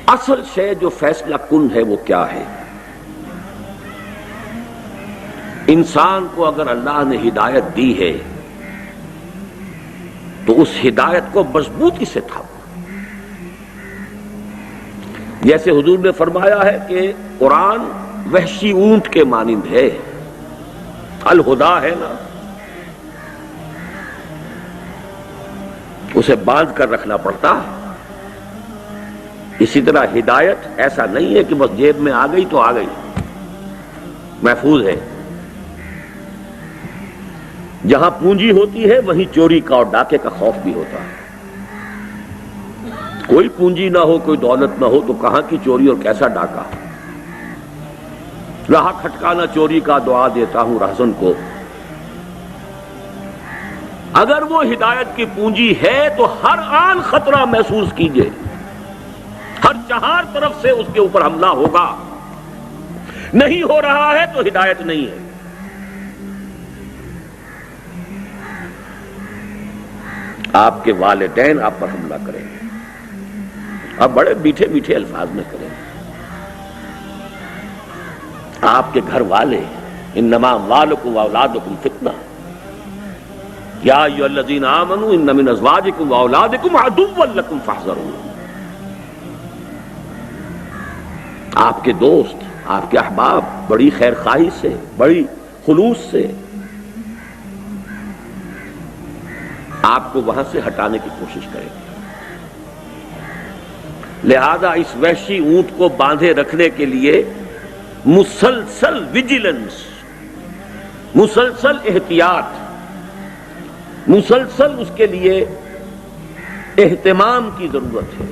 اصل شے جو فیصلہ کن ہے وہ کیا ہے؟ انسان کو اگر اللہ نے ہدایت دی ہے تو اس ہدایت کو مضبوطی سے تھامو۔ جیسے حضور نے فرمایا ہے کہ قرآن وحشی اونٹ کے مانند ہے، الہدا ہے نا، اسے باندھ کر رکھنا پڑتا ہے۔ اسی طرح ہدایت ایسا نہیں ہے کہ بس جیب میں آ گئی تو آ گئی، محفوظ ہے۔ جہاں پونجی ہوتی ہے وہیں چوری کا اور ڈاکے کا خوف بھی ہوتا ہے۔ کوئی پونجی نہ ہو، کوئی دولت نہ ہو تو کہاں کی چوری اور کیسا ڈاکہ؟ رہا کھٹکانا چوری کا، دعا دیتا ہوں رہزن کو۔ اگر وہ ہدایت کی پونجی ہے تو ہر آن خطرہ محسوس کیجئے، ہر چہار طرف سے اس کے اوپر حملہ ہوگا۔ نہیں ہو رہا ہے تو ہدایت نہیں ہے۔ آپ کے والدین آپ پر حملہ کریں گے، آپ بڑے میٹھے میٹھے الفاظ میں کریں گے۔ آپ کے گھر والے، انما اموالکم واولادکم فتنہ یا ایھا الذین آمنوا ان من ازواجکم واولادکم عدوا لکم فاحذروہ۔ آپ کے دوست، آپ کے احباب بڑی خیر خواہی سے، بڑی خلوص سے آپ کو وہاں سے ہٹانے کی کوشش کریں گے۔ لہذا اس وحشی اونٹ کو باندھے رکھنے کے لیے مسلسل ویجیلنس، مسلسل احتیاط، مسلسل اس کے لیے اہتمام کی ضرورت ہے۔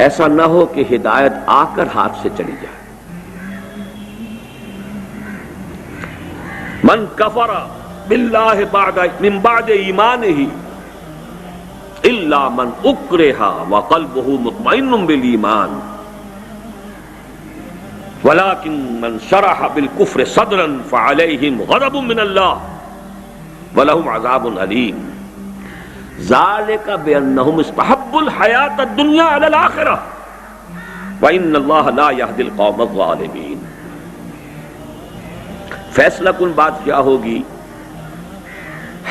ایسا نہ ہو کہ ہدایت آ کر ہاتھ سے چلی جائے۔ من کفر باللہ من بعد ایمانہ الا من اکرہ وقلبہ مطمئن بالایمان ولکن من شرح بالکفر صدرا فعلیہم غضب من اللہ ولہم عذاب علیم ذالک بانہم استحبوا الحیاۃ الدنیا علی الآخرہ وان اللہ لا یہدی القوم الظالمین۔ فیصلہ کن بات کیا ہوگی؟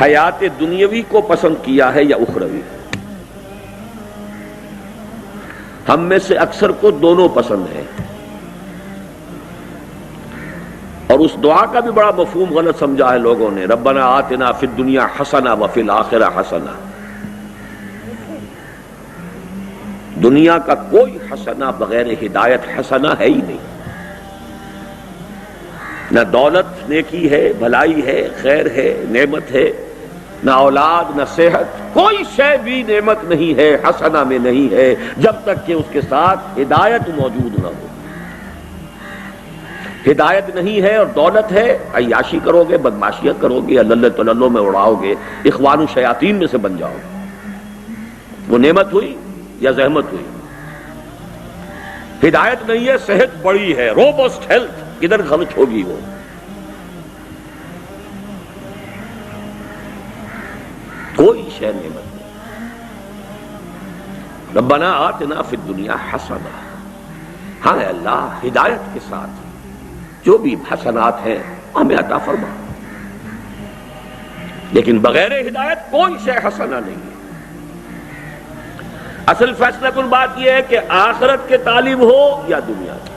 حیات دنیاوی کو پسند کیا ہے یا اخروی؟ ہم میں سے اکثر کو دونوں پسند ہے، اور اس دعا کا بھی بڑا مفہوم غلط سمجھا ہے لوگوں نے، ربنا آتنا فی الدنیا حسنہ وفی الآخرہ حسنہ۔ دنیا کا کوئی حسنہ بغیر ہدایت حسنہ ہے ہی نہیں۔ نہ دولت نیکی ہے، بھلائی ہے، خیر ہے، نعمت ہے، نہ اولاد، نہ صحت، کوئی شے بھی نعمت نہیں ہے، حسنہ میں نہیں ہے جب تک کہ اس کے ساتھ ہدایت موجود نہ ہو۔ ہدایت نہیں ہے اور دولت ہے، عیاشی کرو گے، بدماشیاں کرو گے، اللہ تللو میں اڑاؤ گے، اخوان الشیاطین میں سے بن جاؤ گے۔ وہ نعمت ہوئی یا زحمت ہوئی؟ ہدایت نہیں ہے، صحت بڑی ہے، روبسٹ ہیلتھ، کدھر خرچ ہوگی وہ؟ کوئی شے نعمت نہیں۔ ربنا آتنا فی الدنیا حسنہ، ہاں اللہ ہدایت کے ساتھ جو بھی حسنات ہیں ہمیں عطا فرما، لیکن بغیر ہدایت کوئی شے حسنہ نہیں ہے۔ اصل فیصلہ کن بات یہ ہے کہ آخرت کے طالب ہو یا دنیا کی۔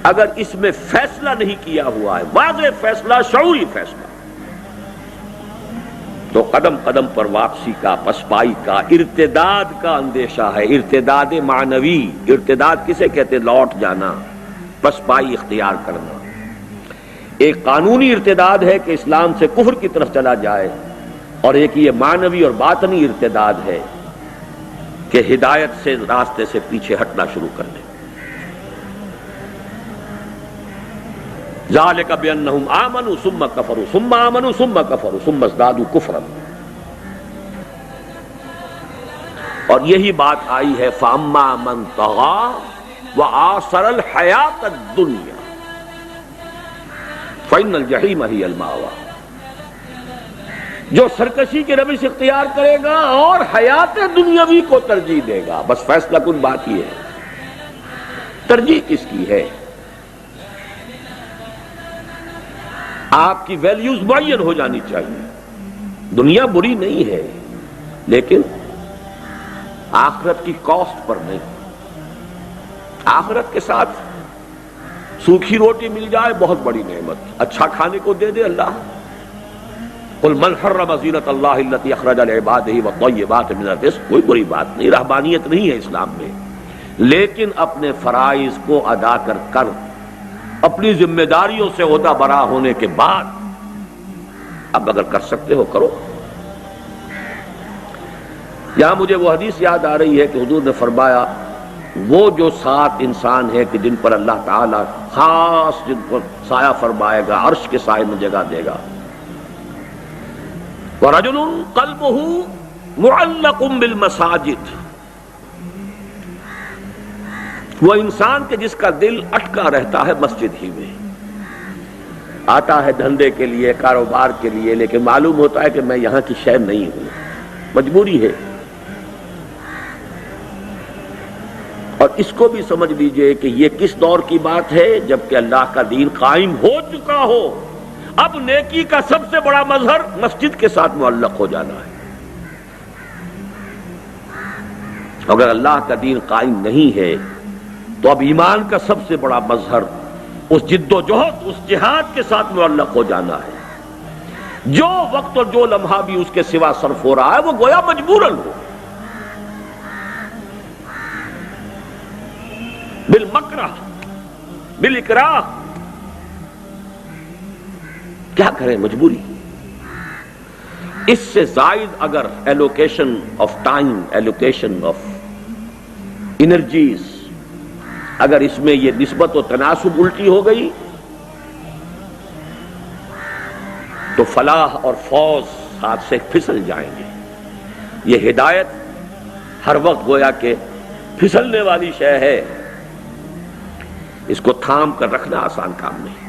اگر اس میں فیصلہ نہیں کیا ہوا ہے، واضح فیصلہ، شعوری فیصلہ، تو قدم قدم پر واپسی کا، پسپائی کا، ارتداد کا اندیشہ ہے۔ ارتداد معنوی، ارتداد کسے کہتے ہیں؟ لوٹ جانا، پسپائی اختیار کرنا۔ ایک قانونی ارتداد ہے کہ اسلام سے کفر کی طرف چلا جائے، اور ایک یہ معنوی اور باطنی ارتداد ہے کہ ہدایت سے، راستے سے پیچھے ہٹنا شروع کر دے۔ ذالک بانہم آمنوا ثم کفروا ثم آمنوا ثم کفروا ثم ازدادوا کفرا۔ اور یہی بات آئی ہے فاما من طغی وآثر الحیاۃ الدنیا فإن الجحیم ہی المأویٰ۔ جو سرکشی کی روش اختیار کرے گا اور حیات دنیاوی کو ترجیح دے گا. بس فیصلہ کن بات ہی ہے، ترجیح کس کی ہے. آپ کی ویلیوز معین ہو جانی چاہیے. دنیا بری نہیں ہے لیکن آخرت کی کاسٹ پر نہیں. آخرت کے ساتھ سوکھی روٹی مل جائے بہت بڑی نعمت، اچھا کھانے کو دے دے اللہ. قل من حرم زینت اللہ التی اخرج لعبادہ والطیبات من الرزق، کوئی بری بات نہیں، رہبانیت نہیں ہے اسلام میں، لیکن اپنے فرائض کو ادا کر اپنی ذمہ داریوں سے عہدہ برا ہونے کے بعد اب اگر کر سکتے ہو کرو. یہاں مجھے وہ حدیث یاد آ رہی ہے کہ حضور نے فرمایا وہ جو 7 انسان ہیں کہ جن پر اللہ تعالی خاص جن پر سایہ فرمائے گا، عرش کے سائے میں جگہ دے گا. وَرَجُلٌ قَلْبُهُ مُعَلَّقٌ بِالْمَسَاجِدِ، وہ انسان کے جس کا دل اٹکا رہتا ہے مسجد ہی میں، آتا ہے دھندے کے لیے، کاروبار کے لیے، لیکن معلوم ہوتا ہے کہ میں یہاں کی شے نہیں ہوں، مجبوری ہے. اور اس کو بھی سمجھ لیجئے کہ یہ کس دور کی بات ہے، جبکہ اللہ کا دین قائم ہو چکا ہو. اب نیکی کا سب سے بڑا مظہر مسجد کے ساتھ معلق ہو جانا ہے. اگر اللہ کا دین قائم نہیں ہے تو اب ایمان کا سب سے بڑا مظہر اس جد و جہد، اس جہاد کے ساتھ معلق ہو جانا ہے. جو وقت اور جو لمحہ بھی اس کے سوا صرف ہو رہا ہے وہ گویا مجبوراً ہو، بالمکرہ بالاکراہ. کیا کریں، مجبوری. اس سے زائد اگر allocation of time, allocation of energies, اگر اس میں یہ نسبت و تناسب الٹی ہو گئی تو فلاح اور فوز ہاتھ سے پھسل جائیں گے. یہ ہدایت ہر وقت گویا کہ پھسلنے والی شے ہے، اس کو تھام کر رکھنا آسان کام نہیں.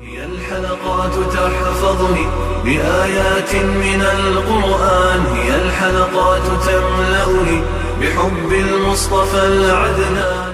هي الحلقات تحفظني بآيات من القرآن، هي الحلقات تملأني بحب المصطفى العدنان.